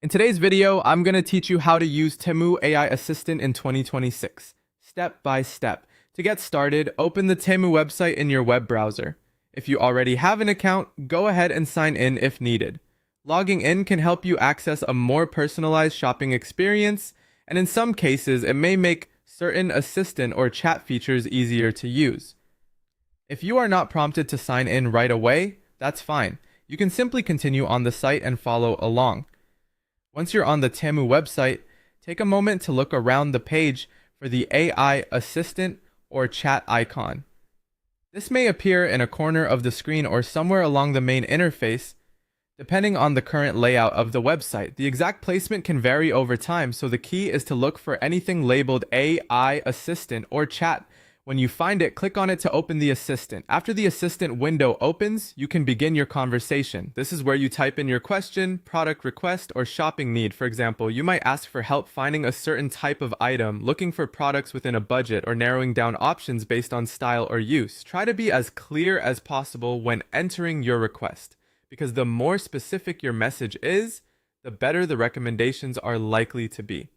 In today's video, I'm going to teach you how to use Temu AI Assistant in 2026, step by step. To get started, open the Temu website in your web browser. If you already have an account, go ahead and sign in if needed. Logging in can help you access a more personalized shopping experience, and in some cases, it may make certain assistant or chat features easier to use. If you are not prompted to sign in right away, that's fine. You can simply continue on the site and follow along. Once you're on the Temu website, take a moment to look around the page for the AI Assistant or chat icon. This may appear in a corner of the screen or somewhere along the main interface, depending on the current layout of the website. The exact placement can vary over time, so the key is to look for anything labeled AI Assistant or chat. When you find it, click on it to open the assistant. After the assistant window opens, you can begin your conversation. This is where you type in your question, product request, or shopping need. For example, you might ask for help finding a certain type of item, looking for products within a budget, or narrowing down options based on style or use. Try to be as clear as possible when entering your request, because the more specific your message is, the better the recommendations are likely to be.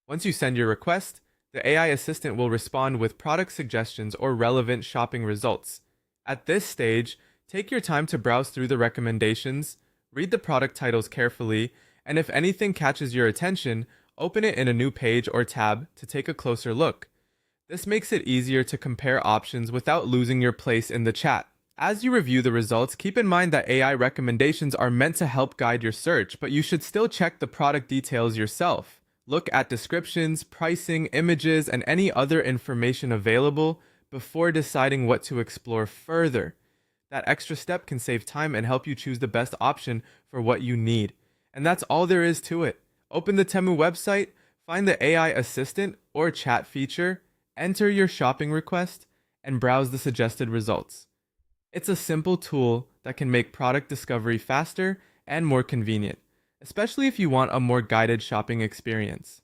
Once you send your request, the AI assistant will respond with product suggestions or relevant shopping results. At this stage, take your time to browse through the recommendations, read the product titles carefully, and if anything catches your attention, open it in a new page or tab to take a closer look. This makes it easier to compare options without losing your place in the chat. As you review the results, keep in mind that AI recommendations are meant to help guide your search, but you should still check the product details yourself. Look at descriptions, pricing, images, and any other information available before deciding what to explore further. That extra step can save time and help you choose the best option for what you need. And that's all there is to it. Open the Temu website, find the AI assistant or chat feature, enter your shopping request, and browse the suggested results. It's a simple tool that can make product discovery faster and more convenient, especially if you want a more guided shopping experience.